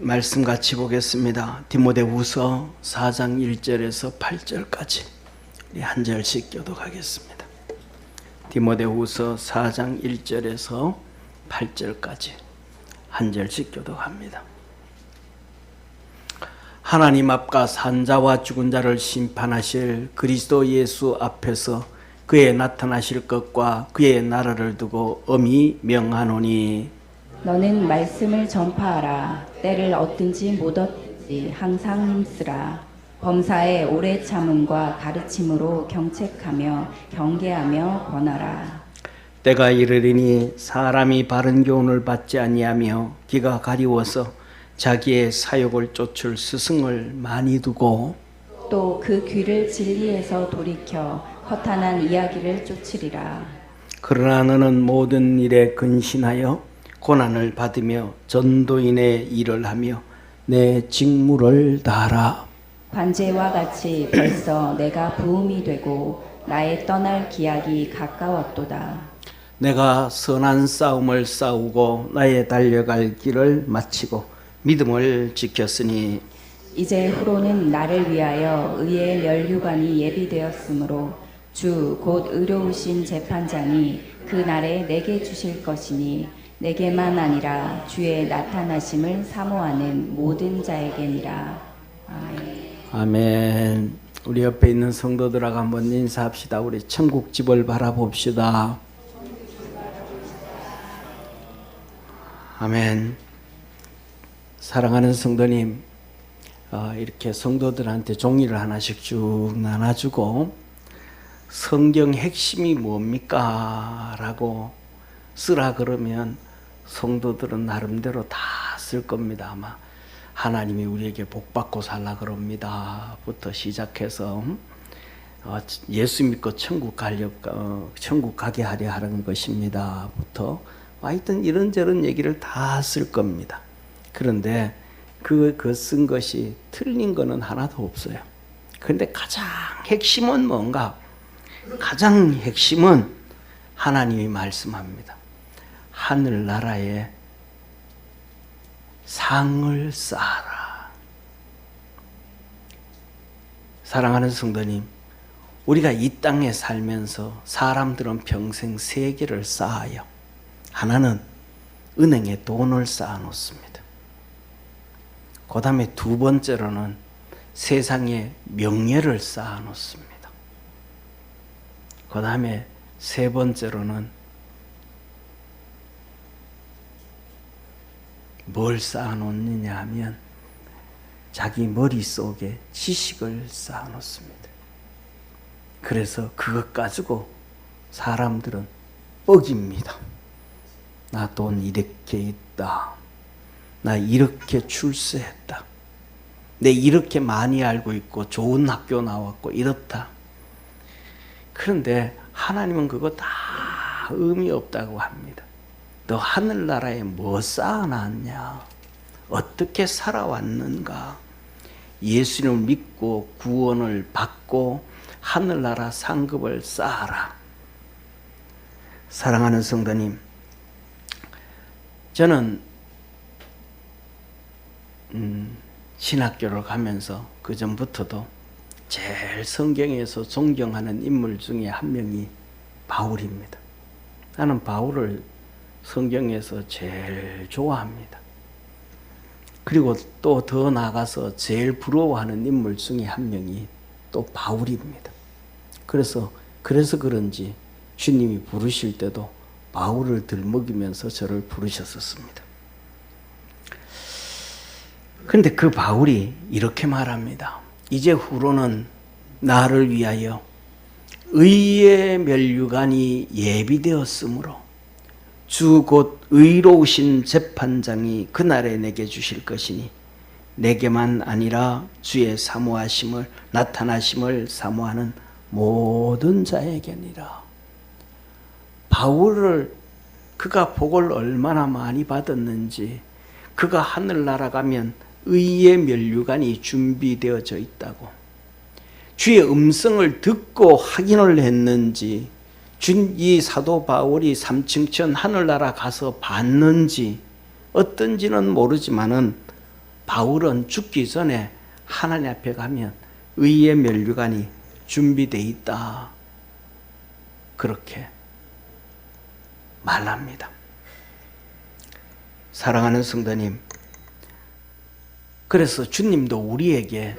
말씀 같이 보겠습니다. 디모데후서 4장 1절에서 8절까지 우리 한 절씩 교독하겠습니다. 디모데후서 4장 1절에서 8절까지 한 절씩 교독합니다. 하나님 앞과 산자와 죽은 자를 심판하실 그리스도 예수 앞에서 그의 나타나실 것과 그의 나라를 두고 엄히 명하노니 너는 말씀을 전파하라. 때를 얻든지 못 얻든지 항상 힘쓰라. 범사에 오래 참음과 가르침으로 경책하며 경계하며 권하라. 때가 이르리니 사람이 바른 교훈을 받지 아니하며 귀가 가리워서 자기의 사욕을 쫓을 스승을 많이 두고 또 그 귀를 진리에서 돌이켜 허탄한 이야기를 쫓으리라. 그러나 너는 모든 일에 근신하여 고난을 받으며 전도인의 일을 하며 내 직무를 다하라. 관제와 같이 벌써 내가 부음이 되고 나의 떠날 기약이 가까웠도다. 내가 선한 싸움을 싸우고 나의 달려갈 길을 마치고 믿음을 지켰으니 이제 후로는 나를 위하여 의의 면류관이 예비되었으므로 주 곧 의로우신 재판장이 그 날에 내게 주실 것이니 내게만 아니라 주의 나타나심을 사모하는 모든 자에게니라. 아멘. 아멘. 우리 옆에 있는 성도들하고 한번 인사합시다. 우리 천국집을 바라봅시다. 아멘. 사랑하는 성도님, 이렇게 성도들한테 종이를 하나씩 쭉 나눠주고 성경 핵심이 뭡니까? 라고 쓰라 그러면 성도들은 나름대로 다 쓸 겁니다. 아마 하나님이 우리에게 복받고 살라 그럽니다 부터 시작해서 예수 믿고 천국 가게 하려 하는 것입니다 부터 하여튼 이런저런 얘기를 다 쓸 겁니다. 그런데 그 쓴 것이 틀린 거는 하나도 없어요. 그런데 가장 핵심은 뭔가? 가장 핵심은 하나님이 말씀합니다. 하늘나라에 상을 쌓아라. 사랑하는 성도님, 우리가 이 땅에 살면서 사람들은 평생 세 개를 쌓아요. 하나는 은행에 돈을 쌓아 놓습니다. 그 다음에 두 번째로는 세상에 명예를 쌓아 놓습니다. 그 다음에 세 번째로는 뭘 쌓아놓느냐 하면 자기 머릿속에 지식을 쌓아놓습니다. 그래서 그것 가지고 사람들은 뻑입니다. 나 돈 이렇게 있다. 나 이렇게 출세했다. 내 이렇게 많이 알고 있고 좋은 학교 나왔고 이렇다. 그런데 하나님은 그거 다 의미 없다고 합니다. 너 하늘나라에 뭐 쌓아놨냐? 어떻게 살아왔는가? 예수님을 믿고 구원을 받고 하늘나라 상급을 쌓아라. 사랑하는 성도님, 저는 신학교를 가면서 그 전부터도 제일 성경에서 존경하는 인물 중에 한 명이 바울입니다. 나는 바울을 성경에서 제일 좋아합니다. 그리고 또 더 나아가서 제일 부러워하는 인물 중에 한 명이 또 바울입니다. 그래서 그런지 주님이 부르실 때도 바울을 들먹이면서 저를 부르셨었습니다. 그런데 그 바울이 이렇게 말합니다. 이제 후로는 나를 위하여 의의 면류관이 예비되었으므로 주 곧 의로우신 재판장이 그날에 내게 주실 것이니 내게만 아니라 주의 사모하심을 나타나심을 사모하는 모든 자에게니라. 바울을 그가 복을 얼마나 많이 받았는지, 그가 하늘나라 가면 의의 면류관이 준비되어져 있다고, 주의 음성을 듣고 확인을 했는지, 이 사도 바울이 삼층천 하늘나라 가서 봤는지 어떤지는 모르지만은 바울은 죽기 전에 하나님 앞에 가면 의의 면류관이 준비되어 있다. 그렇게 말합니다. 사랑하는 성도님, 그래서 주님도 우리에게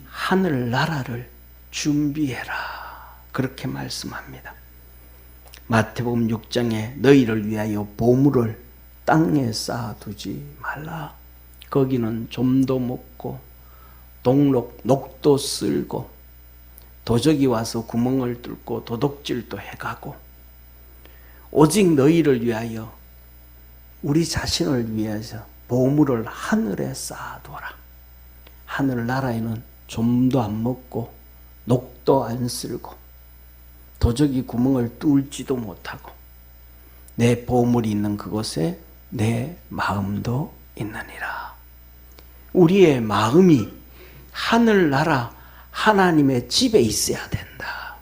하늘나라를 준비해라 그렇게 말씀합니다. 마태복음 6장에 너희를 위하여 보물을 땅에 쌓아두지 말라. 거기는 좀도 먹고 녹도 쓸고 도적이 와서 구멍을 뚫고 도둑질도 해가고 오직 너희를 위하여 우리 자신을 위해서 보물을 하늘에 쌓아둬라. 하늘나라에는 좀도 안 먹고 녹도 안 쓸고 도적이 구멍을 뚫지도 못하고 내 보물이 있는 그곳에 내 마음도 있느니라. 우리의 마음이 하늘나라 하나님의 집에 있어야 된다.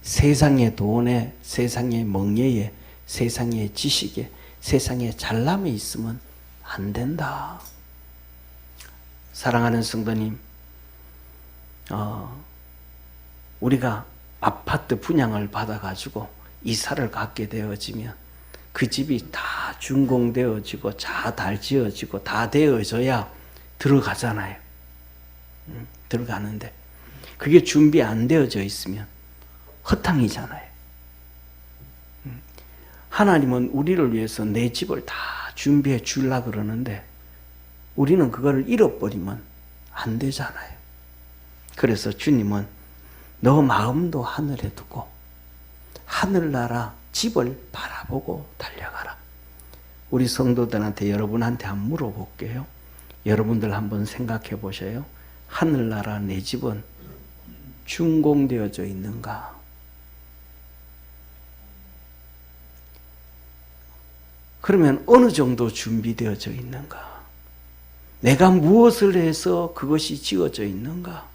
세상의 돈에, 세상의 명예에, 세상의 지식에, 세상의 잘남에 있으면 안 된다. 사랑하는 성도님, 우리가 아파트 분양을 받아가지고 이사를 갖게 되어지면 그 집이 다 준공되어지고 잘 지어지고 다 되어져야 들어가잖아요. 들어가는데 그게 준비 안 되어져 있으면 허탕이잖아요. 하나님은 우리를 위해서 내 집을 다 준비해 주려고 그러는데 우리는 그거를 잃어버리면 안 되잖아요. 그래서 주님은 너 마음도 하늘에 두고 하늘나라 집을 바라보고 달려가라. 우리 성도들한테 여러분한테 한번 물어볼게요. 여러분들 한번 생각해 보세요. 하늘나라 내 집은 준공되어져 있는가? 그러면 어느 정도 준비되어져 있는가? 내가 무엇을 해서 그것이 지어져 있는가?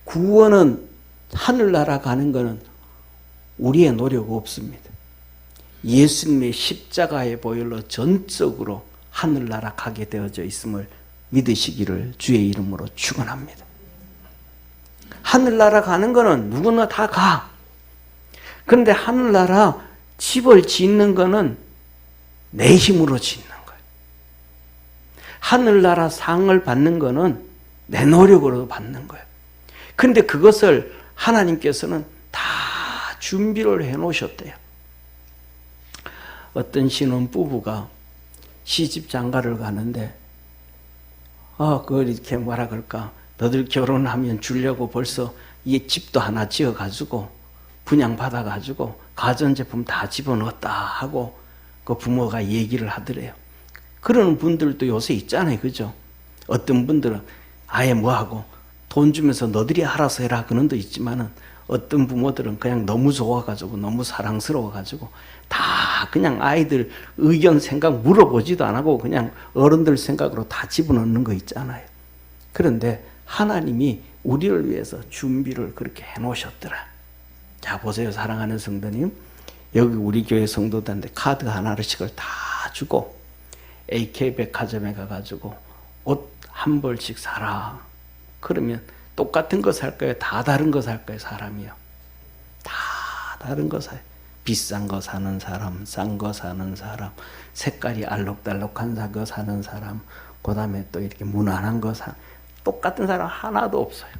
구원은 하늘나라 가는 것은 우리의 노력 없습니다. 예수님의 십자가의 보혈로 전적으로 하늘나라 가게 되어져 있음을 믿으시기를 주의 이름으로 축원합니다. 하늘나라 가는 것은 누구나 다 가. 그런데 하늘나라 집을 짓는 것은 내 힘으로 짓는 거예요. 하늘나라 상을 받는 것은 내 노력으로 받는 거예요. 그런데 그것을 하나님께서는 다 준비를 해 놓으셨대요. 어떤 신혼 부부가 시집 장가를 가는데 그걸 이렇게 뭐라 그럴까, 너들 결혼하면 주려고 벌써 이 집도 하나 지어가지고 분양받아가지고 가전제품 다 집어넣었다 하고 그 부모가 얘기를 하더래요. 그러는 분들도 요새 있잖아요. 그죠? 어떤 분들은 아예 뭐하고 돈 주면서 너들이 알아서 해라 그런 도 있지만은 어떤 부모들은 그냥 너무 좋아가지고 너무 사랑스러워가지고 다 그냥 아이들 의견 생각 물어보지도 안 하고 그냥 어른들 생각으로 다 집어넣는 거 있잖아요. 그런데 하나님이 우리를 위해서 준비를 그렇게 해놓으셨더라. 자, 보세요. 사랑하는 성도님, 여기 우리 교회 성도들한테 카드 하나씩을 다 주고 AK백화점에 가가지고 옷 한 벌씩 사라. 그러면 똑같은 거 살 거예요? 다 다른 거 살 거예요? 사람이요. 다 다른 거 사요. 비싼 거 사는 사람, 싼 거 사는 사람, 색깔이 알록달록한 거 사는 사람, 그 다음에 또 이렇게 무난한 거 사. 똑같은 사람 하나도 없어요.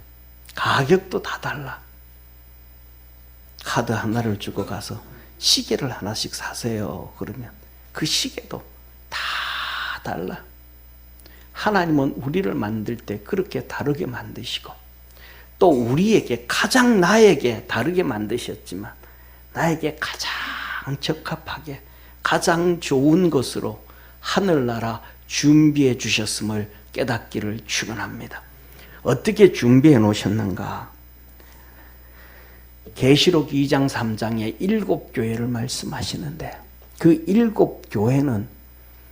가격도 다 달라. 카드 하나를 주고 가서 시계를 하나씩 사세요. 그러면 그 시계도 다 달라. 하나님은 우리를 만들 때 그렇게 다르게 만드시고 또 우리에게 가장 나에게 다르게 만드셨지만 나에게 가장 적합하게 가장 좋은 것으로 하늘나라 준비해 주셨음을 깨닫기를 축원합니다. 어떻게 준비해 놓으셨는가? 계시록 2장 3장에 7교회를 말씀하시는데 그 7교회는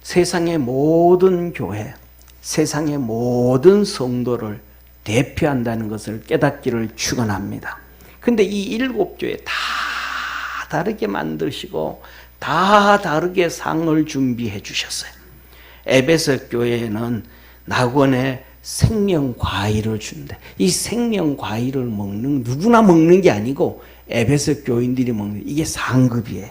세상의 모든 교회, 세상의 모든 성도를 대표한다는 것을 깨닫기를 축원합니다. 근데 이 7교회 다 다르게 만드시고 다 다르게 상을 준비해 주셨어요. 에베소 교회에는 낙원에 생명 과일을 준대. 이 생명 과일을 누구나 먹는 게 아니고 에베소 교인들이 먹는, 이게 상급이에요.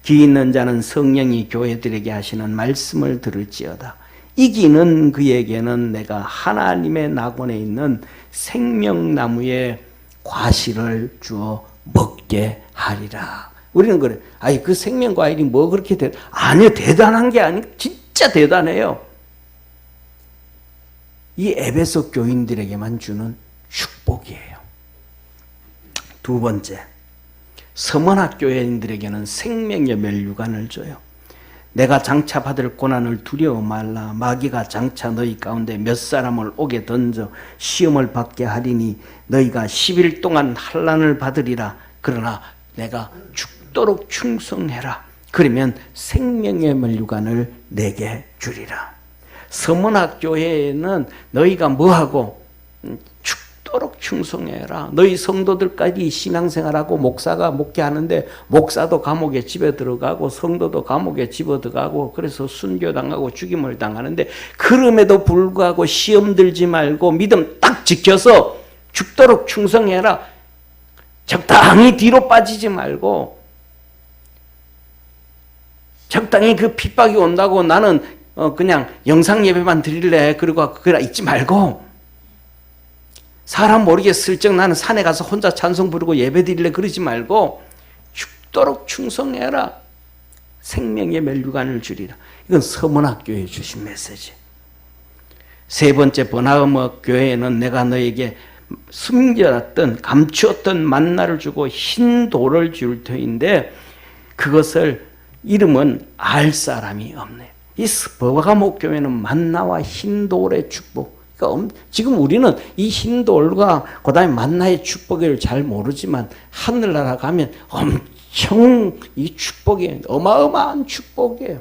귀 있는 자는 성령이 교회들에게 하시는 말씀을 들을지어다. 이기는 그에게는 내가 하나님의 낙원에 있는 생명나무의 과실을 주어 먹게 하리라. 우리는 그래. 아니, 그 생명 과일이 뭐 그렇게 아니요, 대단한 게 아니고 진짜 대단해요. 이 에베소 교인들에게만 주는 축복이에요. 두 번째, 서머나 교회인들에게는 생명의 멸류관을 줘요. 내가 장차 받을 고난을 두려워 말라. 마귀가 장차 너희 가운데 몇 사람을 옥에 던져 시험을 받게 하리니 너희가 10일 동안 환난을 받으리라. 그러나 내가 죽도록 충성해라. 그러면 생명의 멸류관을 내게 주리라. 서머나 교회에는 너희가 뭐하고 죽도록 충성해라. 너희 성도들까지 신앙생활하고 목사가 목회하는데 목사도 감옥에 집에 들어가고 성도도 감옥에 집어 들어가고 그래서 순교당하고 죽임을 당하는데 그럼에도 불구하고 시험 들지 말고 믿음 딱 지켜서 죽도록 충성해라. 적당히 뒤로 빠지지 말고 적당히 그 핍박이 온다고 나는 그냥 영상 예배만 드릴래. 그리고 그걸 잊지 말고 사람 모르게 슬쩍 나는 산에 가서 혼자 찬송 부르고 예배 드릴래. 그러지 말고 죽도록 충성해라. 생명의 멸류관을 주리라. 이건 서문학교에 주신 메시지. 세 번째, 버나움 교회에는 내가 너에게 숨겨놨던 감추었던 만나를 주고 흰 돌을 줄 터인데 그것을 이름은 알 사람이 없네. 이 버가목 교회는 만나와 흰 돌의 축복. 그러니까 지금 우리는 이 흰 돌과 그다음에 만나의 축복을 잘 모르지만 하늘나라 가면 엄청 이 축복이 어마어마한 축복이에요.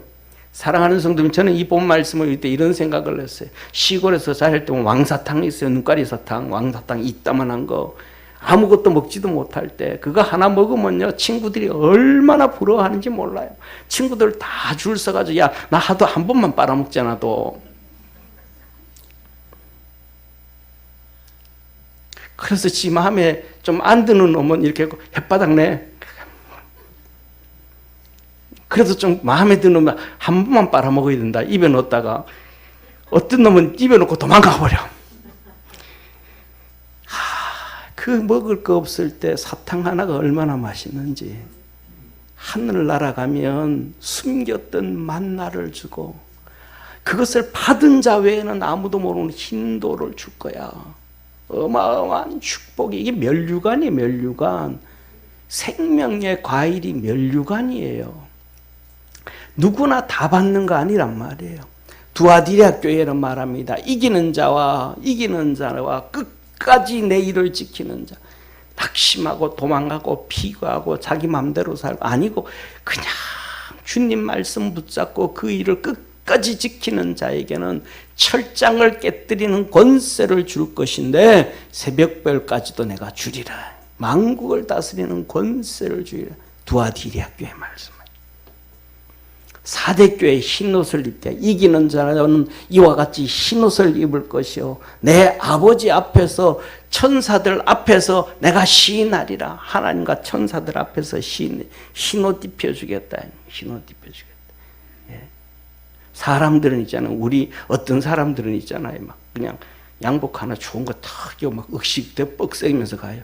사랑하는 성도님, 저는 이 본 말씀을 읽을 때 이런 생각을 했어요. 시골에서 살 때 왕사탕이 있어요. 눈가리 사탕, 왕사탕 이따만한 거. 아무것도 먹지도 못할 때 그거 하나 먹으면요 친구들이 얼마나 부러워하는지 몰라요. 친구들 다 줄 서가지고 야, 나 하도 한 번만 빨아먹잖아. 또 그래서 지 마음에 좀 안 드는 놈은 이렇게 혓바닥 내. 그래서 좀 마음에 드는 놈은 한 번만 빨아먹어야 된다. 입에 넣었다가 어떤 놈은 입에 넣고 도망가 버려. 그 먹을 거 없을 때 사탕 하나가 얼마나 맛있는지. 하늘 날아가면 숨겼던 만나를 주고 그것을 받은 자 외에는 아무도 모르는 흰 돌을 줄 거야. 어마어마한 축복이. 이게 멸류관이에요. 멸류관. 생명의 과일이 멸류관이에요. 누구나 다 받는 거 아니란 말이에요. 두아디라 교회는 말합니다. 이기는 자와 끝까지 내 일을 지키는 자. 낙심하고 도망가고 피고하고 자기 맘대로 살고 아니고 그냥 주님 말씀 붙잡고 그 일을 끝까지 지키는 자에게는 철장을 깨뜨리는 권세를 줄 것인데 새벽별까지도 내가 주리라. 만국을 다스리는 권세를 주리라. 두아디라 교회 말씀. 사대교회 흰옷을 입게. 이기는 자는 이와 같이 흰옷을 입을 것이요 내 아버지 앞에서 천사들 앞에서 내가 시인하리라. 하나님과 천사들 앞에서 흰옷 입혀주겠다. 흰옷 입혀주겠다. 예. 사람들은 있잖아요. 우리 어떤 사람들은 있잖아요. 막 그냥 양복 하나 좋은 거 탁 입고 막 억식대 뻑새기면서 가요.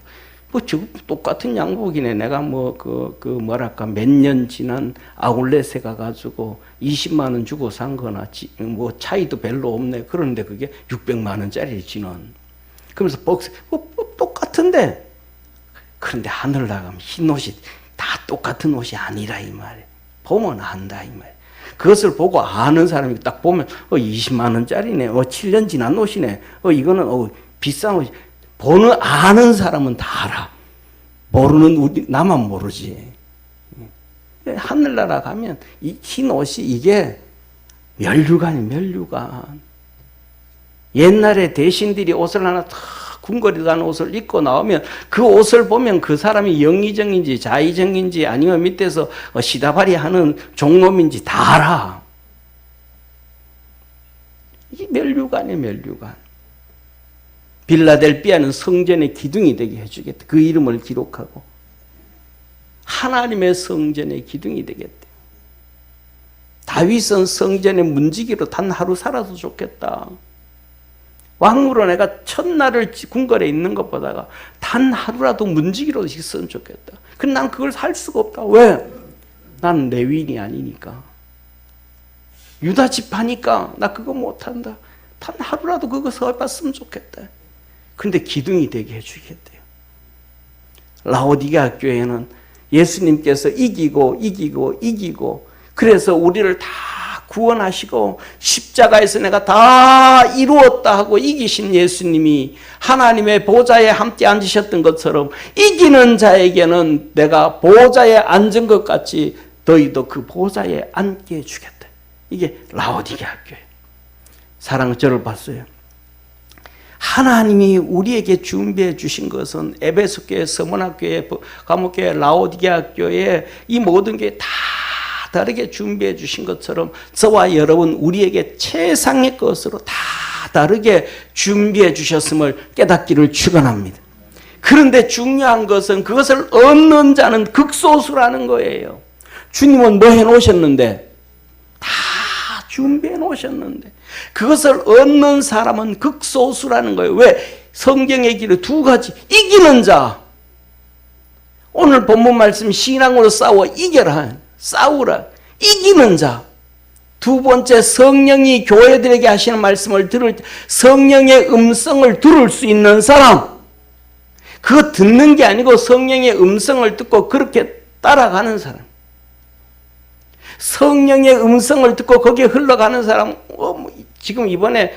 뭐 저 똑같은 양복이네. 내가 뭐랄까 몇 년 지난 아울렛에 가가지고 20만 원 주고 산 거나 뭐 차이도 별로 없네. 그런데 그게 600만 원짜리 지는. 그러면서 똑같은데. 그런데 하늘 나가면 흰 옷이 다 똑같은 옷이 아니라 이 말이에요. 보면 안다 이 말이에요. 그것을 보고 아는 사람이 딱 보면 20만 원짜리네. 7년 지난 옷이네. 이거는 비싼 옷이. 아는 사람은 다 알아. 모르는 나만 모르지. 하늘나라 가면 이 흰 옷이 이게 멸류관이 멸류관. 옛날에 대신들이 옷을 하나 탁 궁궐이라는 옷을 입고 나오면 그 옷을 보면 그 사람이 영의정인지 자의정인지 아니면 밑에서 시다발이 하는 종놈인지 다 알아. 이게 면류관이에요, 면류관. 빌라델비아는 성전의 기둥이 되게 해주겠다. 그 이름을 기록하고 하나님의 성전의 기둥이 되겠다. 다윗은 성전의 문지기로 단 하루 살아도 좋겠다. 왕으로 내가 첫날을 궁궐에 있는 것보다가 단 하루라도 문지기로 있으면 좋겠다. 근데 난 그걸 살 수가 없다. 왜? 난 레위인이 아니니까. 유다 지파니까 나 그거 못한다. 단 하루라도 그거 서봤으면 좋겠다. 근데 기둥이 되게 해주겠대요. 라오디게아 교회는 예수님께서 이기고 그래서 우리를 다 구원하시고 십자가에서 내가 다 이루었다 하고 이기신 예수님이 하나님의 보좌에 함께 앉으셨던 것처럼 이기는 자에게는 내가 보좌에 앉은 것 같이 너희도 그 보좌에 앉게 해주겠다. 이게 라오디게아 교회. 사랑은 저를 봤어요. 하나님이 우리에게 준비해 주신 것은 에베소 교회, 서머나 교회, 감옥교회, 라오디게아 교회 이 모든 게 다 다르게 준비해 주신 것처럼 저와 여러분 우리에게 최상의 것으로 다 다르게 준비해 주셨음을 깨닫기를 축원합니다. 그런데 중요한 것은 그것을 얻는 자는 극소수라는 거예요. 주님은 뭐 해놓으셨는데? 다 준비해 놓으셨는데 그것을 얻는 사람은 극소수라는 거예요. 왜? 성경의 길은 두 가지. 이기는 자. 오늘 본문 말씀 신앙으로 싸워 이겨라. 싸우라. 이기는 자. 두 번째 성령이 교회들에게 하시는 말씀을 들을 때 성령의 음성을 들을 수 있는 사람. 그거 듣는 게 아니고 성령의 음성을 듣고 그렇게 따라가는 사람. 성령의 음성을 듣고 거기에 흘러가는 사람. 지금 이번에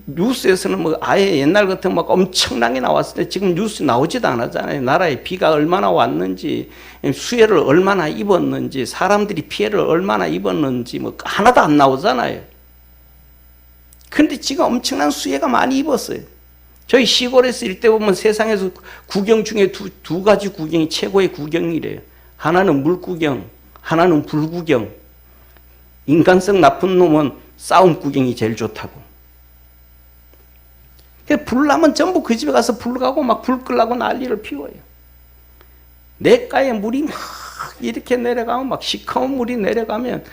뉴스에서는 뭐 아예 옛날 같은 막 엄청나게 나왔을 때 지금 뉴스 나오지도 않았잖아요. 나라에 비가 얼마나 왔는지, 수해를 얼마나 입었는지, 사람들이 피해를 얼마나 입었는지 뭐 하나도 안 나오잖아요. 근데 지금 엄청난 수해가 많이 입었어요. 저희 시골에서 일 때 보면 세상에서 구경 중에 두 가지 구경이 최고의 구경이래요. 하나는 물구경, 하나는 불구경. 인간성 나쁜 놈은 싸움 구경이 제일 좋다고. 불 나면 전부 그 집에 가서 불 가고 막 불 끌라고 난리를 피워요. 냇가에 물이 막 이렇게 내려가면 막 시커먼 물이 내려가면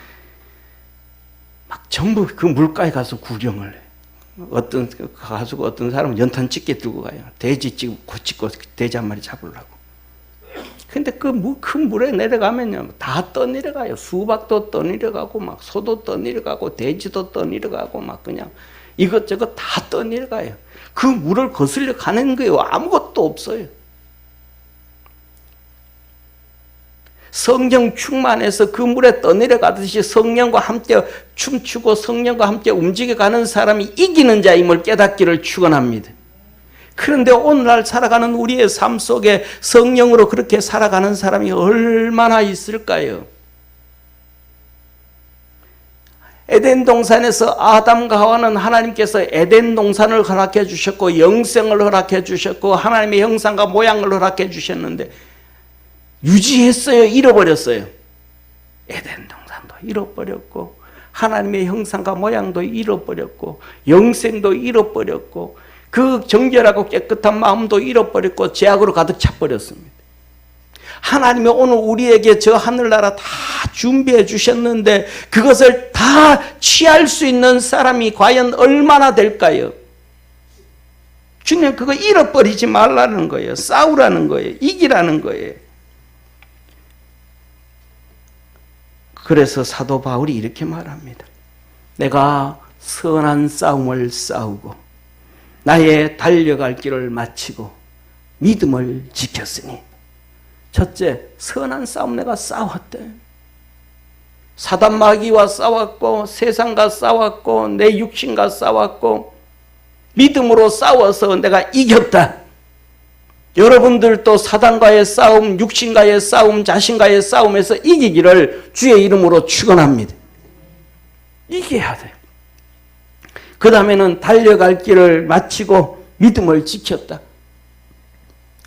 막 전부 그 물가에 가서 구경을 해요. 어떤 사람은 연탄 집게 들고 가요. 돼지 찍고 돼지 한 마리 잡으려고. 근데 그 큰 물에 내려가면요 다 떠내려가요. 수박도 떠내려가고 막 소도 떠내려가고 돼지도 떠내려가고 막 그냥 이것저것 다 떠내려가요. 그 물을 거슬려 가는 거예요. 아무것도 없어요. 성령 충만해서 그 물에 떠내려가듯이 성령과 함께 춤추고 성령과 함께 움직여가는 사람이 이기는 자임을 깨닫기를 축원합니다. 그런데 오늘날 살아가는 우리의 삶 속에 성령으로 그렇게 살아가는 사람이 얼마나 있을까요? 에덴 동산에서 아담과 하와는 하나님께서 에덴 동산을 허락해 주셨고 영생을 허락해 주셨고 하나님의 형상과 모양을 허락해 주셨는데 유지했어요? 잃어버렸어요? 에덴 동산도 잃어버렸고 하나님의 형상과 모양도 잃어버렸고 영생도 잃어버렸고 그 정결하고 깨끗한 마음도 잃어버렸고 죄악으로 가득 차버렸습니다. 하나님이 오늘 우리에게 저 하늘나라 다 준비해 주셨는데 그것을 다 취할 수 있는 사람이 과연 얼마나 될까요? 주님 그거 잃어버리지 말라는 거예요. 싸우라는 거예요. 이기라는 거예요. 그래서 사도 바울이 이렇게 말합니다. 내가 선한 싸움을 싸우고 나의 달려갈 길을 마치고 믿음을 지켰으니 첫째, 선한 싸움 내가 싸웠대. 사단 마귀와 싸웠고 세상과 싸웠고 내 육신과 싸웠고 믿음으로 싸워서 내가 이겼다. 여러분들도 사단과의 싸움, 육신과의 싸움, 자신과의 싸움에서 이기기를 주의 이름으로 축원합니다. 이겨야 돼요. 그 다음에는 달려갈 길을 마치고 믿음을 지켰다.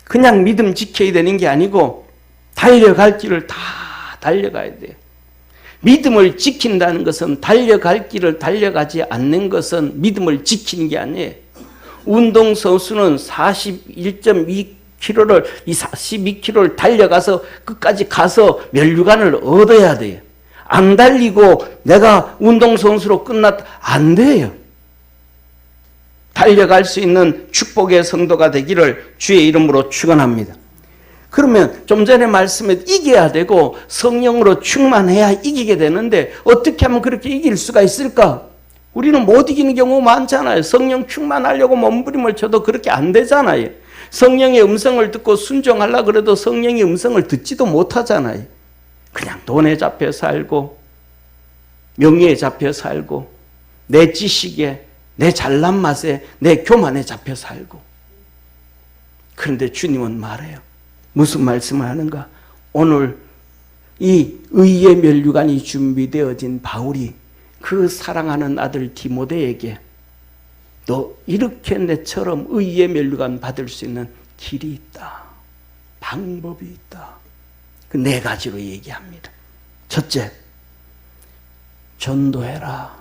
그냥 믿음 지켜야 되는 게 아니고 달려갈 길을 다 달려가야 돼요. 믿음을 지킨다는 것은 달려갈 길을 달려가지 않는 것은 믿음을 지키는 게 아니에요. 운동선수는 41.2km를, 이 42km를 달려가서 끝까지 가서 면류관을 얻어야 돼요. 안 달리고 내가 운동선수로 끝났다. 안 돼요. 달려갈 수 있는 축복의 성도가 되기를 주의 이름으로 축원합니다. 그러면 좀 전에 말씀에 이겨야 되고 성령으로 충만해야 이기게 되는데 어떻게 하면 그렇게 이길 수가 있을까? 우리는 못 이기는 경우 많잖아요. 성령 충만하려고 몸부림을 쳐도 그렇게 안 되잖아요. 성령의 음성을 듣고 순종하려고 그래도 성령의 음성을 듣지도 못하잖아요. 그냥 돈에 잡혀 살고 명예에 잡혀 살고 내 지식에 내 잘난 맛에 내 교만에 잡혀 살고. 그런데 주님은 말해요. 무슨 말씀을 하는가? 오늘 이 의의 면류관이 준비되어진 바울이 그 사랑하는 아들 디모데에게 너 이렇게 내처럼 의의 면류관 받을 수 있는 길이 있다. 방법이 있다. 그 네 가지로 얘기합니다. 첫째, 전도해라.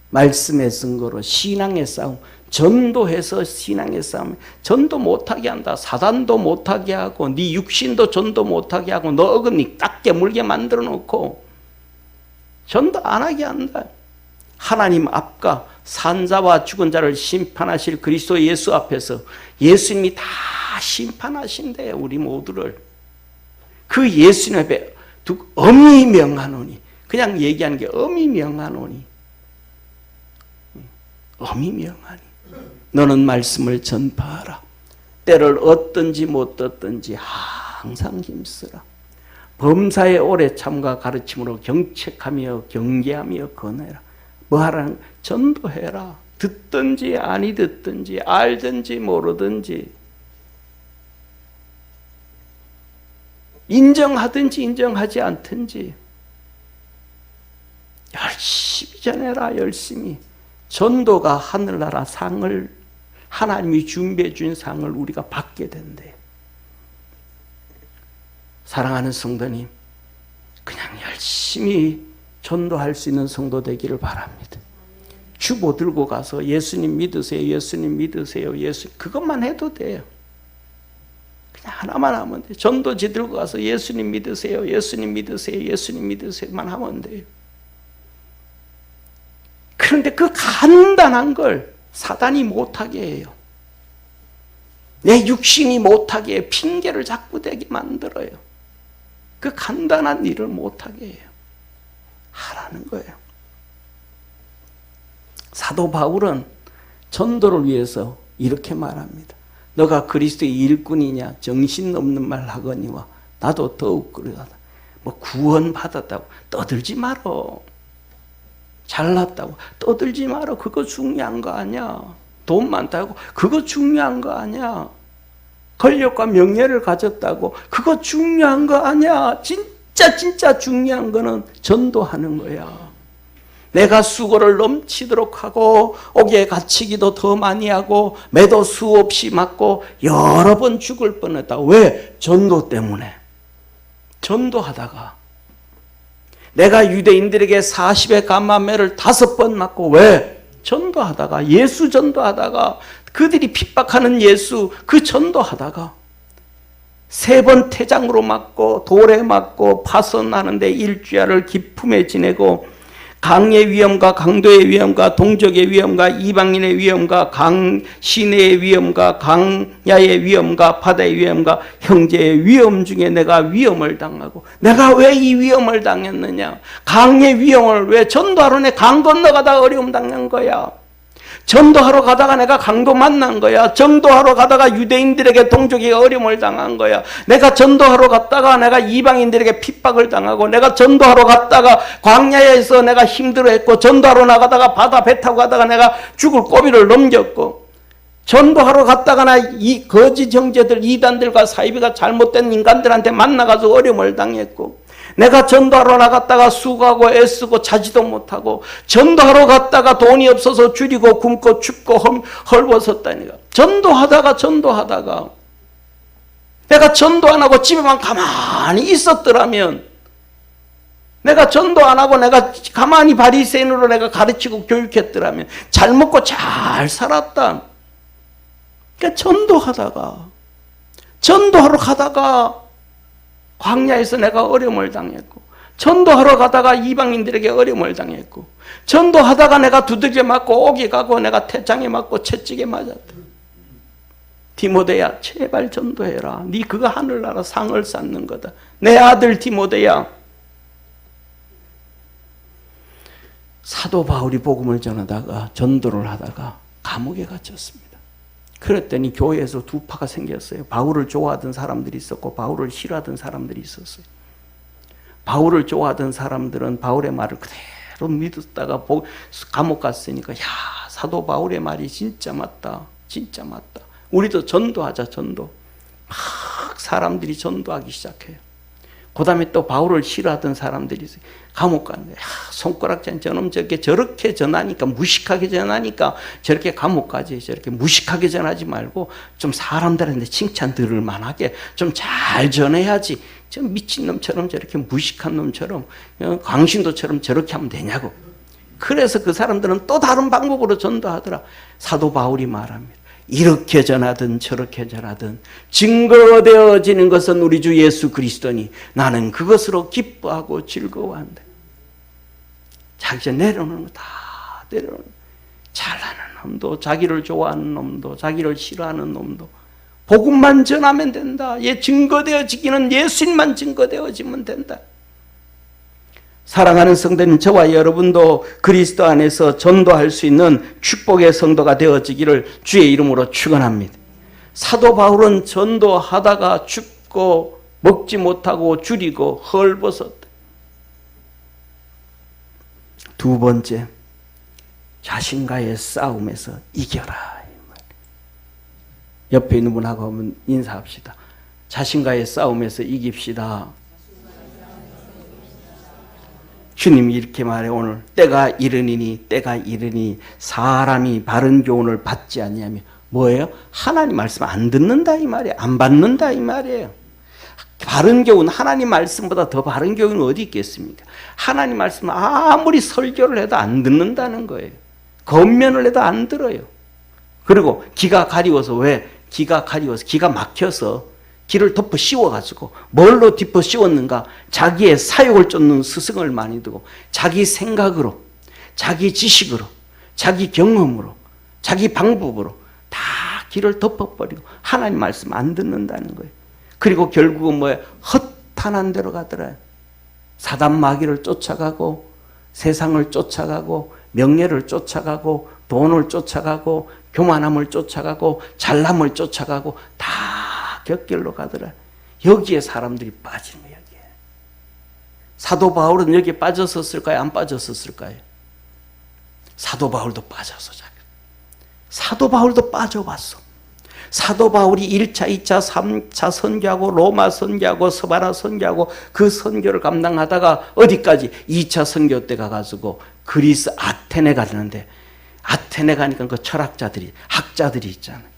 말씀의 증거로 신앙의 싸움. 전도해서 신앙의 싸움. 전도 못하게 한다. 사단도 못하게 하고 네 육신도 전도 못하게 하고 너 어금니 딱 깨물게 만들어 놓고 전도 안 하게 한다. 하나님 앞과 산자와 죽은 자를 심판하실 그리스도 예수 앞에서 예수님이 다 심판하신대요. 우리 모두를. 그 예수님 앞에 엄히 명하노니. 그냥 얘기하는 게 엄히 명하노니. 엄히 명하니. 너는 말씀을 전파하라. 때를 얻든지 못 얻든지 항상 힘쓰라. 범사에 오래 참과 가르침으로 경책하며 경계하며 권해라. 뭐 하라는? 전도해라. 듣든지 아니 듣든지 알든지 모르든지 인정하든지 인정하지 않든지 열심히 전해라. 열심히. 전도가 하늘나라 상을 하나님이 준비해 준 상을 우리가 받게 된대요. 사랑하는 성도님, 그냥 열심히 전도할 수 있는 성도 되기를 바랍니다. 주보 들고 가서 예수님 믿으세요, 예수님 믿으세요, 그것만 해도 돼요. 그냥 하나만 하면 돼요. 전도지 들고 가서 예수님 믿으세요, 예수님 믿으세요, 예수님 믿으세요만 하면 돼요. 그런데 그 간단한 걸 사단이 못하게 해요. 내 육신이 못하게 해요. 핑계를 자꾸 대게 만들어요. 그 간단한 일을 못하게 해요. 하라는 거예요. 사도 바울은 전도를 위해서 이렇게 말합니다. 너가 그리스도의 일꾼이냐 정신없는 말 하거니와 나도 더욱 그러하다. 뭐 구원 받았다고 떠들지 말어. 잘났다고 떠들지 말어. 그거 중요한 거 아니야. 돈 많다고 그거 중요한 거 아니야. 권력과 명예를 가졌다고 그거 중요한 거 아니야. 진짜 중요한 거는 전도하는 거야. 내가 수고를 넘치도록 하고 옥에 갇히기도 더 많이 하고 매도 수없이 맞고 여러 번 죽을 뻔했다. 왜? 전도 때문에. 전도하다가 내가 유대인들에게 40의 감람매를 5번 맞고 왜? 전도하다가 예수 전도하다가 그들이 핍박하는 예수 그 전도하다가 3번 태장으로 맞고 돌에 맞고 파선하는데 일주야를 기품에 지내고 강의 위험과 강도의 위험과 동족의 위험과 이방인의 위험과 시내의 위험과 강야의 위험과 바다의 위험과 형제의 위험 중에 내가 위험을 당하고 내가 왜 이 위험을 당했느냐? 강의 위험을 왜 전도하러 내 강 건너가다가 어려움 당한 거야. 전도하러 가다가 내가 강도 만난 거야. 전도하러 가다가 유대인들에게 동족에게 어려움을 당한 거야. 내가 전도하러 갔다가 내가 이방인들에게 핍박을 당하고 내가 전도하러 갔다가 광야에서 내가 힘들어했고 전도하러 나가다가 바다 배 타고 가다가 내가 죽을 고비를 넘겼고 전도하러 갔다가 나 이 거짓 형제들 이단들과 사이비가 잘못된 인간들한테 만나가지고 어려움을 당했고 내가 전도하러 나갔다가 수고하고 애쓰고 자지도 못하고 전도하러 갔다가 돈이 없어서 줄이고 굶고 춥고 헐벗었다니까. 전도하다가 내가 전도 안 하고 집에만 가만히 있었더라면 내가 전도 안 하고 내가 가만히 바리새인으로 내가 가르치고 교육했더라면 잘 먹고 잘 살았다. 그러니까 전도하러 가다가 광야에서 내가 어려움을 당했고, 전도하러 가다가 이방인들에게 어려움을 당했고, 전도하다가 내가 두들겨 맞고 오기 가고 내가 태장에 맞고 채찍에 맞았다. 디모데야, 제발 전도해라. 네 그거 하늘나라 상을 쌓는 거다. 내 아들 디모데야. 사도 바울이 복음을 전하다가 전도를 하다가 감옥에 갇혔습니다. 그랬더니 교회에서 두 파가 생겼어요. 바울을 좋아하던 사람들이 있었고 바울을 싫어하던 사람들이 있었어요. 바울을 좋아하던 사람들은 바울의 말을 그대로 믿었다가 감옥 갔으니까, 야, 사도 바울의 말이 진짜 맞다. 진짜 맞다. 우리도 전도하자. 전도. 막 사람들이 전도하기 시작해요. 그 다음에 또 바울을 싫어하던 사람들이 있어요. 감옥 가는 거야. 손가락질 저놈 저렇게 전하니까, 무식하게 전하니까 저렇게 감옥 가지. 저렇게 무식하게 전하지 말고 좀 사람들한테 칭찬 들을 만하게 좀 잘 전해야지. 저 미친놈처럼 저렇게 무식한 놈처럼 광신도처럼 저렇게 하면 되냐고. 그래서 그 사람들은 또 다른 방법으로 전도하더라. 사도 바울이 말합니다. 이렇게 전하든 저렇게 전하든 증거되어지는 것은 우리 주 예수 그리스도니 나는 그것으로 기뻐하고 즐거워한다. 자기 내려오는 거 다 내려오는 거. 잘하는 놈도, 자기를 좋아하는 놈도, 자기를 싫어하는 놈도 복음만 전하면 된다. 증거되어지기는 예수님만 증거되어지면 된다. 사랑하는 성도님, 저와 여러분도 그리스도 안에서 전도할 수 있는 축복의 성도가 되어지기를 주의 이름으로 축원합니다. 사도 바울은 전도하다가 죽고 먹지 못하고 줄이고 헐벗었다. 두 번째, 자신과의 싸움에서 이겨라. 옆에 있는 분하고 한번 인사합시다. 자신과의 싸움에서 이깁시다. 주님이 이렇게 말해. 오늘 때가 이르니 사람이 바른 교훈을 받지 아니하며 뭐예요? 하나님 말씀 안 듣는다 이 말이에요. 안 받는다 이 말이에요. 바른 교훈, 하나님 말씀보다 더 바른 교훈은 어디 있겠습니까? 하나님 말씀 아무리 설교를 해도 안 듣는다는 거예요. 권면을 해도 안 들어요. 그리고 기가 가리워서, 왜? 기가 막혀서 길을 덮어 씌워가지고, 뭘로 덮어 씌웠는가? 자기의 사욕을 쫓는 스승을 많이 두고 자기 생각으로, 자기 지식으로, 자기 경험으로, 자기 방법으로 다 길을 덮어버리고 하나님 말씀 안 듣는다는 거예요. 그리고 결국은 뭐예요? 허탄한 데로 가더라요. 사단 마귀를 쫓아가고, 세상을 쫓아가고, 명예를 쫓아가고, 돈을 쫓아가고, 교만함을 쫓아가고, 잘남을 쫓아가고 다 곁길로 가더라. 여기에 사람들이 빠지는 거예요. 여기에. 사도 바울은 여기에 빠졌었을까요? 안 빠졌었을까요? 사도 바울도 빠져서 사도 바울도 빠져봤어. 사도 바울이 1차, 2차, 3차 선교하고 로마 선교하고 서바나 선교하고 그 선교를 감당하다가 어디까지? 2차 선교 때 가가지고 그리스 아테네 가는데, 아테네 가니까 그 철학자들이, 학자들이 있잖아요.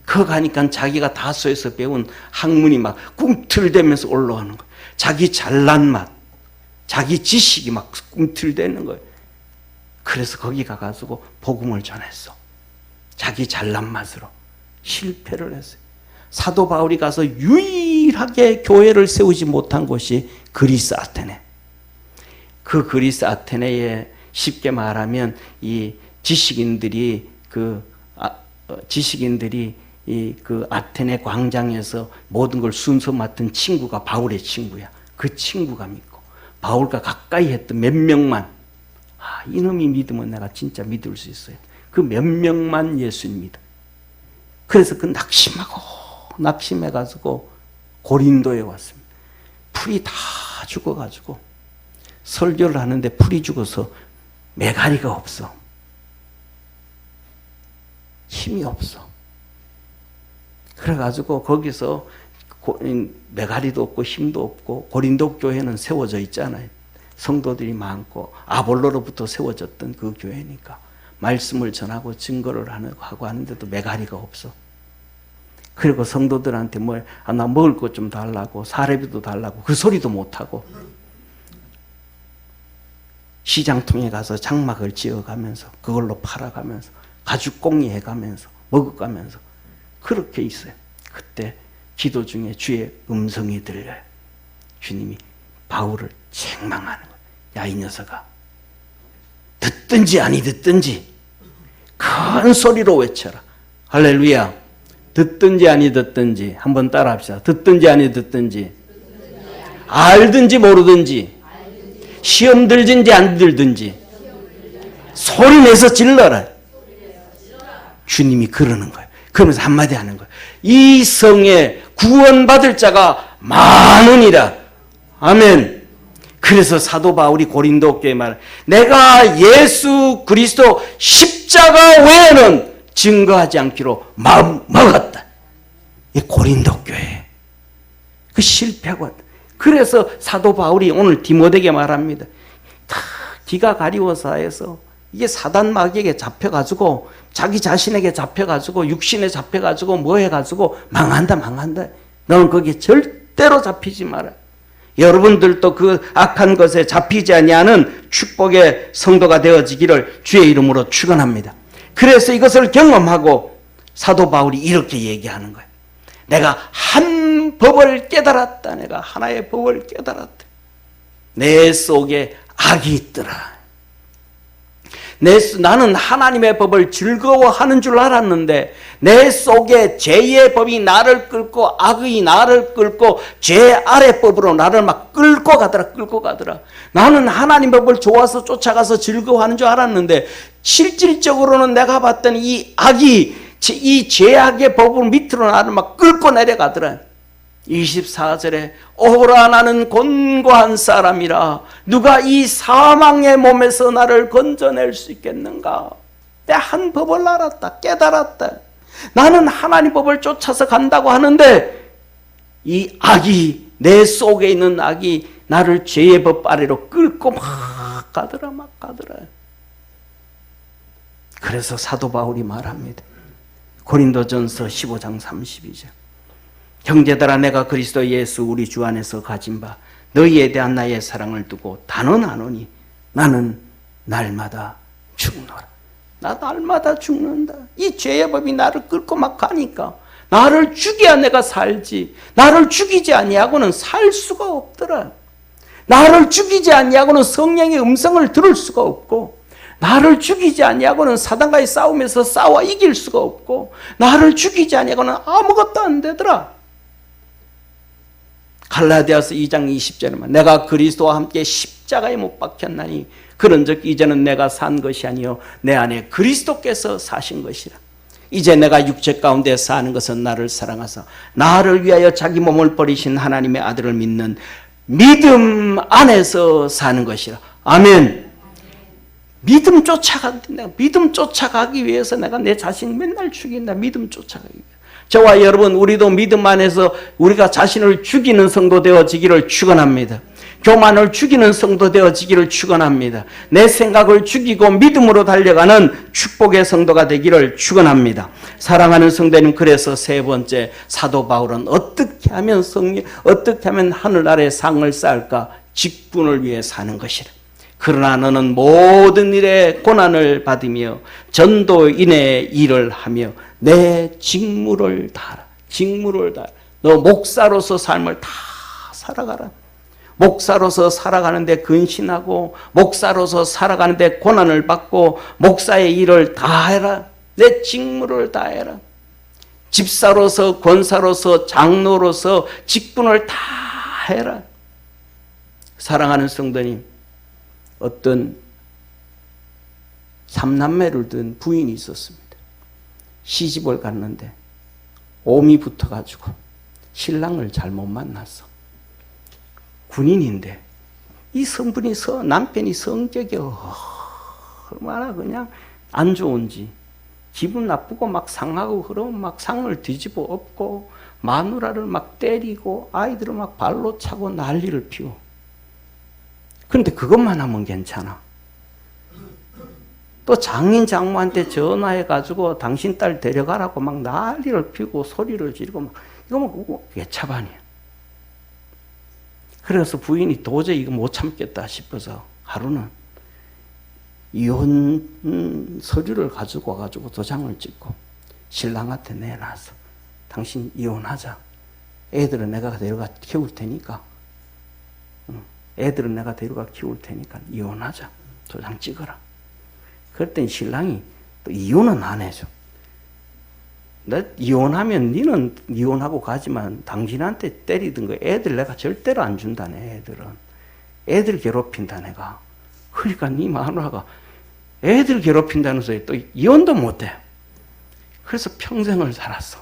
그 가니까 자기가 다소에서 배운 학문이 막 꿈틀대면서 올라오는 거예요. 자기 잘난 맛, 자기 지식이 막 꿈틀대는 거예요. 그래서 거기 가가지고 복음을 전했어. 자기 잘난 맛으로. 실패를 했어요. 사도 바울이 가서 유일하게 교회를 세우지 못한 곳이 그리스 아테네. 그 그리스 아테네에 쉽게 말하면 이 지식인들이 그 아테네 광장에서 모든 걸 순서 맡은 친구가 바울의 친구야. 그 친구가 믿고 바울과 가까이 했던 몇 명만, 이놈이 믿으면 내가 진짜 믿을 수 있어요. 그 몇 명만 예수님 믿어. 그래서 그 낙심해가지고 고린도에 왔습니다. 풀이 다 죽어가지고 설교를 하는데 풀이 죽어서 메가리가 없어. 힘이 없어. 그래가지고 거기서 메가리도 없고 힘도 없고, 고린도 교회는 세워져 있잖아요. 성도들이 많고 아볼로로부터 세워졌던 그 교회니까 말씀을 전하고 증거를 하고 하는데도 메가리가 없어. 그리고 성도들한테 나 먹을 것 좀 달라고, 사례비도 달라고 그 소리도 못하고 시장통에 가서 장막을 지어가면서 그걸로 팔아가면서 가죽공예 해가면서 먹어가면서 그렇게 있어요. 그때 기도 중에 주의 음성이 들려요. 주님이 바울을 책망하는 거예요. 야, 이 녀석아, 듣든지 아니 듣든지 큰 소리로 외쳐라. 할렐루야. 듣든지 아니 듣든지 한번 따라 합시다. 듣든지 아니 듣든지, 알든지 모르든지, 시험 들든지 안 들든지 소리 내서 질러라. 주님이 그러는 거예요. 그러면서 한마디 하는 거예요. 이 성에 구원받을 자가 많으니라. 아멘. 그래서 사도 바울이 고린도 교회에 말해, 내가 예수 그리스도 십자가 외에는 증거하지 않기로 마음 먹었다. 이 고린도 교회 그 실패하고 왔다. 그래서 사도 바울이 오늘 디모데에게 말합니다. 다 기가 가리워서 해서 이게 사단 마귀에게 잡혀가지고 자기 자신에게 잡혀가지고 육신에 잡혀가지고 뭐 해가지고 망한다. 너는 거기에 절대로 잡히지 마라. 여러분들도 그 악한 것에 잡히지 아니하는 축복의 성도가 되어지기를 주의 이름으로 축원합니다. 그래서 이것을 경험하고 사도 바울이 이렇게 얘기하는 거예요. 내가 한 법을 깨달았다. 내가 하나의 법을 깨달았다. 내 속에 악이 있더라. 나는 하나님의 법을 즐거워하는 줄 알았는데 내 속에 죄의 법이 나를 끌고 악의 나를 끌고 죄 아래 법으로 나를 막 끌고 가더라. 나는 하나님 법을 좋아서 쫓아가서 즐거워하는 줄 알았는데 실질적으로는 내가 봤던 이 악이 이 죄악의 법을 밑으로 나를 막 끌고 내려가더라. 24절에 오라 나는 곤고한 사람이라 누가 이 사망의 몸에서 나를 건져낼 수 있겠는가. 내 한 법을 알았다. 깨달았다. 나는 하나님 법을 쫓아서 간다고 하는데 이 악이 내 속에 있는 악이 나를 죄의 법 아래로 끌고 막 가더라. 그래서 사도 바울이 말합니다. 고린도전서 15장 32절 형제들아 내가 그리스도 예수 우리 주 안에서 가진 바 너희에 대한 나의 사랑을 두고 단언하노니 나는 날마다 죽노라. 나 날마다 죽는다. 이 죄의 법이 나를 끌고 막 가니까 나를 죽여야 내가 살지. 나를 죽이지 아니하고는 살 수가 없더라. 나를 죽이지 아니하고는 성령의 음성을 들을 수가 없고 나를 죽이지 아니하고는 사단과의 싸움에서 싸워 이길 수가 없고 나를 죽이지 아니하고는 아무것도 안 되더라. 갈라디아서 2장 20절에만 내가 그리스도와 함께 십자가에 못 박혔나니 그런즉 이제는 내가 산 것이 아니요 내 안에 그리스도께서 사신 것이라. 이제 내가 육체 가운데 사는 것은 나를 사랑하사 나를 위하여 자기 몸을 버리신 하나님의 아들을 믿는 믿음 안에서 사는 것이라. 아멘. 믿음 쫓아가기 위해서 내가 내 자신 맨날 죽인다. 믿음 쫓아가기 위해서. 저와 여러분 우리도 믿음 안에서 우리가 자신을 죽이는 성도 되어지기를 축원합니다. 교만을 죽이는 성도 되어지기를 축원합니다. 내 생각을 죽이고 믿음으로 달려가는 축복의 성도가 되기를 축원합니다. 사랑하는 성도님, 그래서 세 번째 사도 바울은 어떻게 하면 하늘 아래 상을 쌓을까? 직분을 위해 사는 것이라. 그러나 너는 모든 일에 고난을 받으며 전도인의 일을 하며 내 직무를 다하라. 너 목사로서 삶을 다 살아가라. 목사로서 살아가는데 근신하고 목사로서 살아가는데 고난을 받고 목사의 일을 다 해라. 내 직무를 다 해라. 집사로서 권사로서 장로로서 직분을 다 해라. 사랑하는 성도님, 어떤 삼남매를 둔 부인이 있었습니다. 시집을 갔는데 옴이 붙어가지고 신랑을 잘못 만났어. 군인인데 이 남편이 성격이 얼마나 그냥 안 좋은지 기분 나쁘고 막 상하고 그러면 막 상을 뒤집어 엎고 마누라를 막 때리고 아이들을 막 발로 차고 난리를 피워. 그런데 그것만 하면 괜찮아. 또 장인 장모한테 전화해가지고 당신 딸 데려가라고 막 난리를 피우고 소리를 지르고 막 이거면 외차반이야. 그래서 부인이 도저히 이거 못 참겠다 싶어서 하루는 이혼 서류를 가지고 와가지고 도장을 찍고 신랑한테 내놔서 당신 이혼하자. 애들은 내가 데려가 키울 테니까. 애들은 내가 데려가 키울 테니까 이혼하자. 도장 찍어라. 그랬더니 신랑이 또 이혼은 안 해줘. 나 이혼하면 니는 이혼하고 가지만 당신한테 때리던 거 애들 내가 절대로 안 준다네. 애들 괴롭힌다 내가. 그러니까 니 마누라가 애들 괴롭힌다는 소리 또 이혼도 못해. 그래서 평생을 살았어.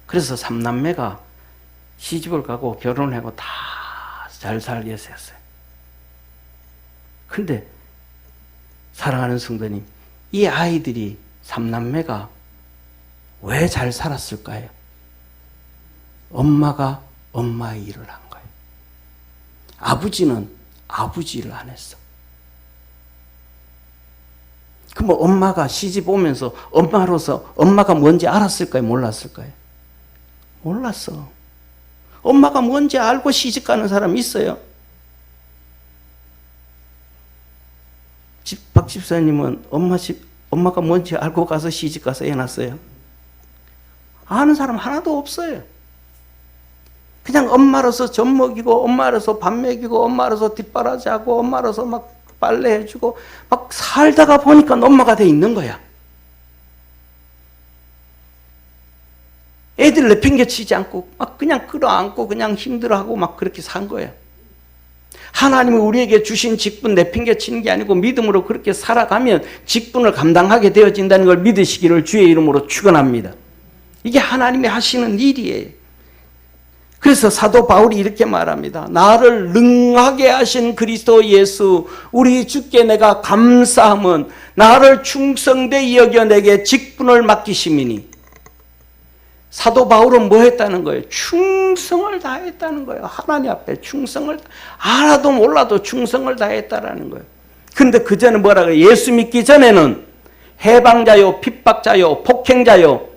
그래서 3남매가 시집을 가고 결혼하고 다 잘 살게 됐어요. 근데 사랑하는 성도님, 이 아이들이 3남매가 왜 잘 살았을까요? 엄마가 엄마의 일을 한 거예요. 아버지는 아버지 일을 안 했어. 그럼 엄마가 시집 오면서 엄마로서 엄마가 뭔지 알았을까요? 몰랐을까요? 몰랐어. 엄마가 뭔지 알고 시집 가는 사람 있어요? 박 집사님은 엄마가 뭔지 알고 가서 시집 가서 애 낳았어요? 아는 사람 하나도 없어요. 그냥 엄마로서 젖 먹이고, 엄마로서 밥 먹이고, 엄마로서 뒷바라지하고, 엄마로서 막 빨래해주고, 막 살다가 보니까 엄마가 돼 있는 거야. 애들 내팽개치지 않고, 막 그냥 끌어안고, 그냥 힘들어하고, 막 그렇게 산 거예요. 하나님이 우리에게 주신 직분 내팽개치는 게 아니고 믿음으로 그렇게 살아가면 직분을 감당하게 되어진다는 걸 믿으시기를 주의 이름으로 축원합니다. 이게 하나님이 하시는 일이에요. 그래서 사도 바울이 이렇게 말합니다. 나를 능하게 하신 그리스도 예수 우리 주께 내가 감사함은 나를 충성되이 여겨 내게 직분을 맡기심이니. 사도 바울은 뭐 했다는 거예요? 충성을 다했다는 거예요. 하나님 앞에 충성을 알아도 몰라도 충성을 다했다라는 거예요. 그런데 그 전에 뭐라고 해요? 예수 믿기 전에는 해방자요, 핍박자요, 폭행자요,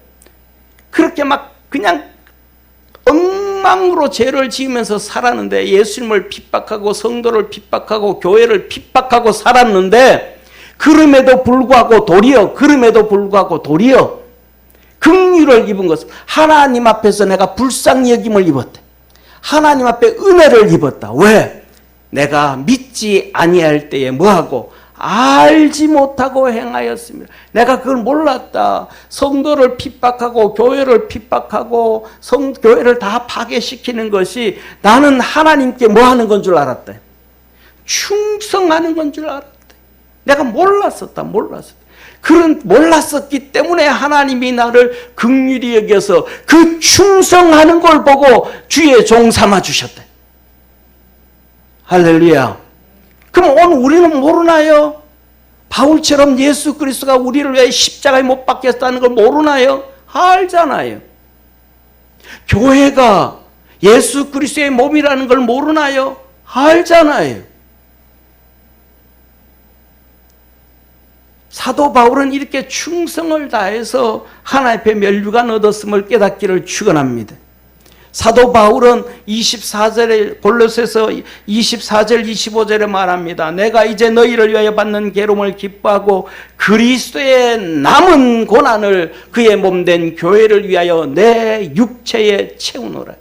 그렇게 막 그냥 엉망으로 죄를 지으면서 살았는데, 예수님을 핍박하고 성도를 핍박하고 교회를 핍박하고 살았는데, 그럼에도 불구하고 도리어 긍휼을 입은 것은 하나님 앞에서 내가 불쌍히 여김을 입었다. 하나님 앞에 은혜를 입었다. 왜? 내가 믿지 아니할 때에 뭐하고? 알지 못하고 행하였습니다. 내가 그걸 몰랐다. 성도를 핍박하고 교회를 핍박하고 교회를 다 파괴시키는 것이 나는 하나님께 뭐 하는 건 줄 알았다. 충성하는 건 줄 알았다. 내가 몰랐었다. 그런 몰랐었기 때문에 하나님이 나를 긍휼히 여겨서 그 충성하는 걸 보고 주의 종 삼아 주셨다. 할렐루야. 그럼 오늘 우리는 모르나요? 바울처럼 예수 그리스도가 우리를 위해 십자가에 못 박혔다는 걸 모르나요? 알잖아요. 교회가 예수 그리스도의 몸이라는 걸 모르나요? 알잖아요. 사도 바울은 이렇게 충성을 다해서 하나님 앞에 면류관 얻었음을 깨닫기를 축원합니다. 사도 바울은 24절에 골로새서 24절 25절에 말합니다. 내가 이제 너희를 위하여 받는 괴로움을 기뻐하고 그리스도의 남은 고난을 그의 몸된 교회를 위하여 내 육체에 채우노라.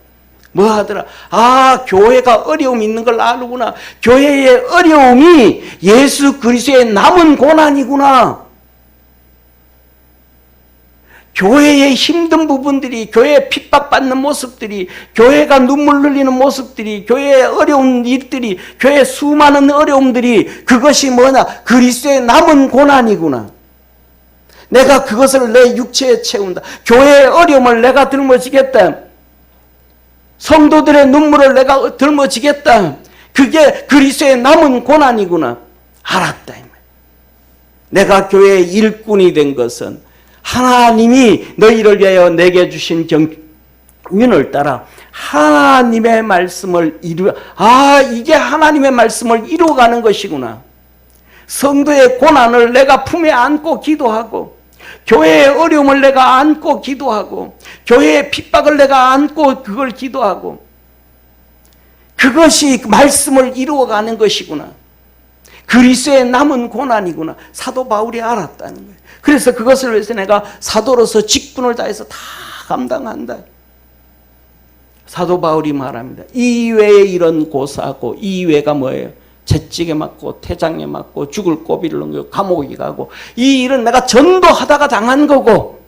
뭐 하더라? 아, 교회가 어려움이 있는 걸 아는구나. 교회의 어려움이 예수 그리스도의 남은 고난이구나. 교회의 힘든 부분들이, 교회에 핍박받는 모습들이, 교회가 눈물 흘리는 모습들이, 교회의 어려운 일들이, 교회의 수많은 어려움들이 그것이 뭐냐? 그리스도의 남은 고난이구나. 내가 그것을 내 육체에 채운다. 교회의 어려움을 내가 짊어지겠다. 성도들의 눈물을 내가 짊어지겠다. 그게 그리스도의 남은 고난이구나. 알았다. 내가 교회의 일꾼이 된 것은 하나님이 너희를 위하여 내게 주신 경륜을 따라 하나님의 말씀을 이게 하나님의 말씀을 이루어가는 것이구나. 성도의 고난을 내가 품에 안고 기도하고, 교회의 어려움을 내가 안고 기도하고, 교회의 핍박을 내가 안고 그걸 기도하고, 그것이 말씀을 이루어가는 것이구나. 그리스도의 남은 고난이구나. 사도 바울이 알았다는 거예요. 그래서 그것을 위해서 내가 사도로서 직분을 다해서 다 감당한다. 사도 바울이 말합니다. 이외에 이런 고사하고, 이외가 뭐예요? 채찍에 맞고 태장에 맞고 죽을 고비를 넘겨 감옥에 가고, 이 일은 내가 전도하다가 당한 거고,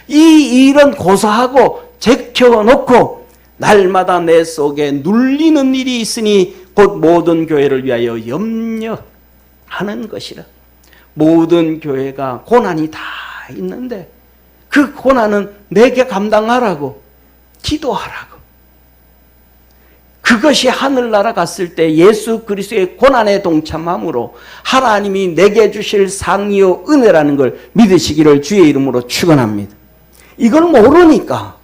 이 일은 고사하고 제켜놓고 날마다 내 속에 눌리는 일이 있으니 곧 모든 교회를 위하여 염려하는 것이라. 모든 교회가 고난이 다 있는데 그 고난은 내게 감당하라고, 기도하라고. 그것이 하늘나라 갔을 때 예수 그리스도의 고난에 동참함으로 하나님이 내게 주실 상이요 은혜라는 걸 믿으시기를 주의 이름으로 축원합니다. 이걸 모르니까,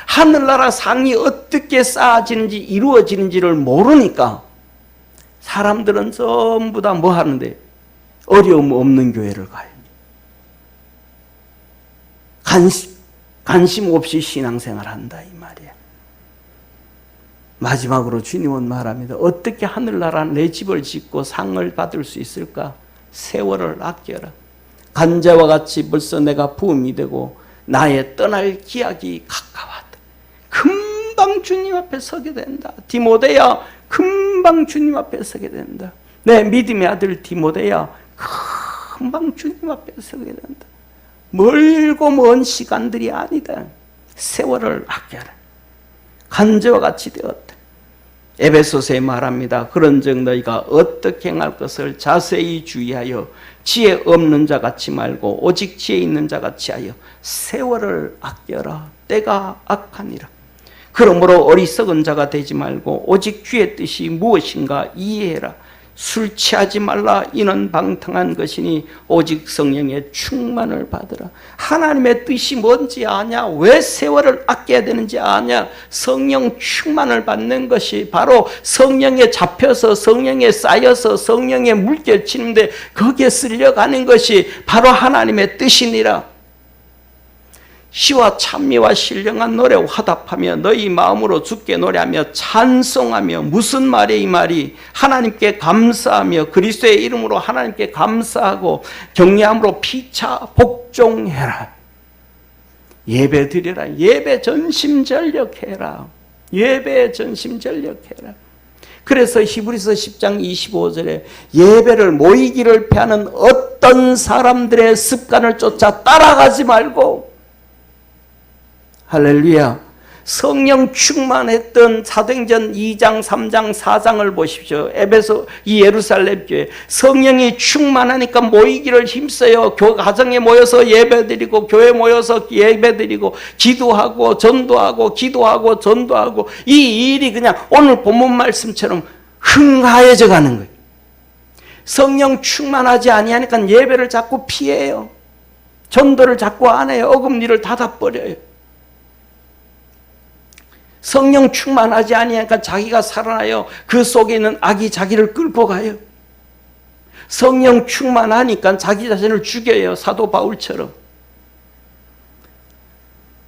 하늘나라 상이 어떻게 쌓아지는지 이루어지는지를 모르니까 사람들은 전부 다 뭐 하는데? 어려움 없는 교회를 가요. 관심 없이 신앙생활 한다 이 말이야. 마지막으로 주님은 말합니다. 어떻게 하늘나라 내 집을 짓고 상을 받을 수 있을까? 세월을 아껴라. 간제와 같이 벌써 내가 부음이 되고 나의 떠날 기약이 가까웠다. 금방 주님 앞에 서게 된다. 디모데야, 금방 주님 앞에 서게 된다. 내 믿음의 아들 디모데야, 금방 주님 앞에 서게 된다. 멀고 먼 시간들이 아니다. 세월을 아껴라. 간제와 같이 되었다. 에베소서에 말합니다. 그런즉 너희가 어떻게 행할 것을 자세히 주의하여 지혜 없는 자 같이 말고 오직 지혜 있는 자 같이 하여 세월을 아껴라. 때가 악하니라. 그러므로 어리석은 자가 되지 말고 오직 주의 뜻이 무엇인가 이해해라. 술 취하지 말라. 이는 방탕한 것이니 오직 성령의 충만을 받으라. 하나님의 뜻이 뭔지 아냐? 왜 세월을 아껴야 되는지 아냐? 성령 충만을 받는 것이 바로 성령에 잡혀서 성령에 쌓여서 성령에 물결치는데 거기에 쓸려가는 것이 바로 하나님의 뜻이니라. 시와 찬미와 신령한 노래 화답하며 너희 마음으로 주께 노래하며 찬송하며. 무슨 말이야 이 말이? 하나님께 감사하며 그리스도의 이름으로 하나님께 감사하고 경외함으로 피차 복종해라. 예배 드리라. 예배 전심전력해라. 예배 전심전력해라. 그래서 히브리서 10장 25절에 예배를 모이기를 패하는 어떤 사람들의 습관을 쫓아 따라가지 말고, 할렐루야. 성령 충만했던 사도행전 2장, 3장, 4장을 보십시오. 에베소 이 예루살렘 교회 성령이 충만하니까 모이기를 힘써요. 가정에 모여서 예배드리고 교회 모여서 예배드리고 기도하고 전도하고 기도하고 전도하고, 이 일이 그냥 오늘 본문 말씀처럼 흥하해져 가는 거예요. 성령 충만하지 아니하니까 예배를 자꾸 피해요. 전도를 자꾸 안 해요. 어금니를 닫아버려요. 성령 충만하지 아니하니까 자기가 살아나요. 그 속에 있는 악이 자기를 끌고 가요. 성령 충만하니까 자기 자신을 죽여요. 사도 바울처럼.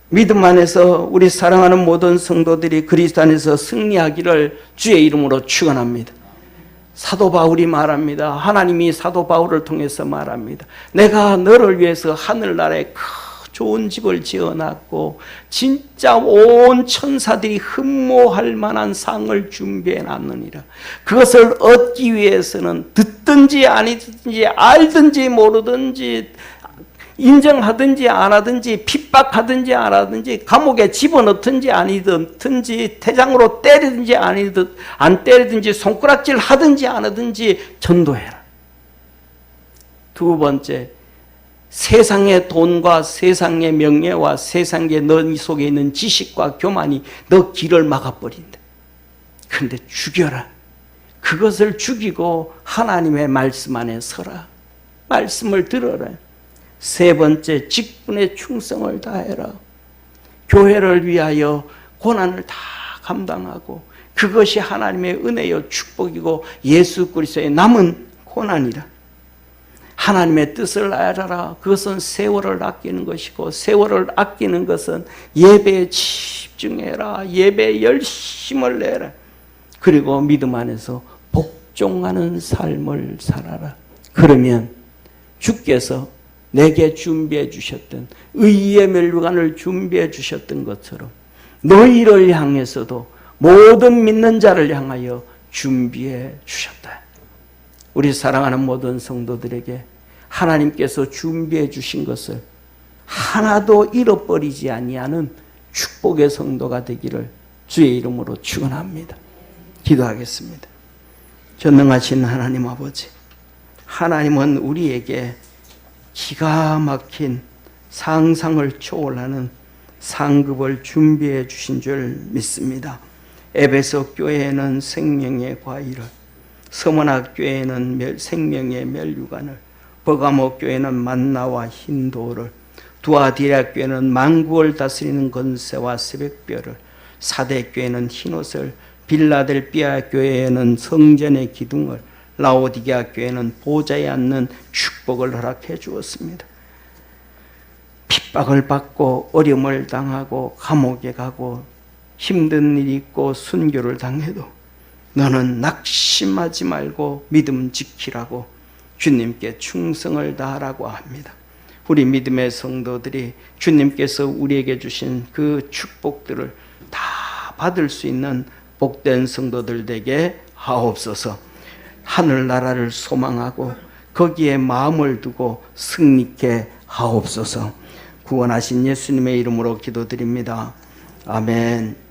믿음 안에서 우리 사랑하는 모든 성도들이 그리스도 안에서 승리하기를 주의 이름으로 축원합니다. 사도 바울이 말합니다. 하나님이 사도 바울을 통해서 말합니다. 내가 너를 위해서 하늘나라에 좋은 집을 지어놨고 진짜 온 천사들이 흠모할 만한 상을 준비해놨느니라. 그것을 얻기 위해서는 듣든지 아니든지 알든지 모르든지 인정하든지 안 하든지 핍박하든지 안 하든지 감옥에 집어넣든지 아니든지 태장으로 때리든지 아니든 안 때리든지 손가락질 하든지 안 하든지 전도해라. 두 번째, 세상의 돈과 세상의 명예와 세상의 너 속에 있는 지식과 교만이 너 길을 막아버린다. 그런데 죽여라. 그것을 죽이고 하나님의 말씀 안에 서라. 말씀을 들어라. 세 번째, 직분의 충성을 다해라. 교회를 위하여 고난을 다 감당하고 그것이 하나님의 은혜요 축복이고 예수 그리스도의 남은 고난이라. 하나님의 뜻을 알아라. 그것은 세월을 아끼는 것이고 세월을 아끼는 것은 예배에 집중해라. 예배에 열심을 내라. 그리고 믿음 안에서 복종하는 삶을 살아라. 그러면 주께서 내게 준비해 주셨던 의의 멸류관을 준비해 주셨던 것처럼 너희를 향해서도 모든 믿는 자를 향하여 준비해 주셨다. 우리 사랑하는 모든 성도들에게 하나님께서 준비해 주신 것을 하나도 잃어버리지 아니하는 축복의 성도가 되기를 주의 이름으로 축원합니다. 기도하겠습니다. 전능하신 하나님 아버지, 하나님은 우리에게 기가 막힌 상상을 초월하는 상급을 준비해 주신 줄 믿습니다. 에베소 교회에는 생명의 과일을, 서문학 교회에는 생명의 멸류관을, 버가모 교회는 만나와 흰돌을, 두아디라 교회는 만국을 다스리는 권세와 새벽별을, 사대 교회는 흰옷을, 빌라델비아 교회에는 성전의 기둥을, 라오디게아 교회는 보좌에 앉는 축복을 허락해 주었습니다. 핍박을 받고 어려움을 당하고 감옥에 가고 힘든 일이 있고 순교를 당해도 너는 낙심하지 말고 믿음 지키라고 주님께 충성을 다하라고 합니다. 우리 믿음의 성도들이 주님께서 우리에게 주신 그 축복들을 다 받을 수 있는 복된 성도들 되게 하옵소서. 하늘나라를 소망하고 거기에 마음을 두고 승리케 하옵소서. 구원하신 예수님의 이름으로 기도드립니다. 아멘.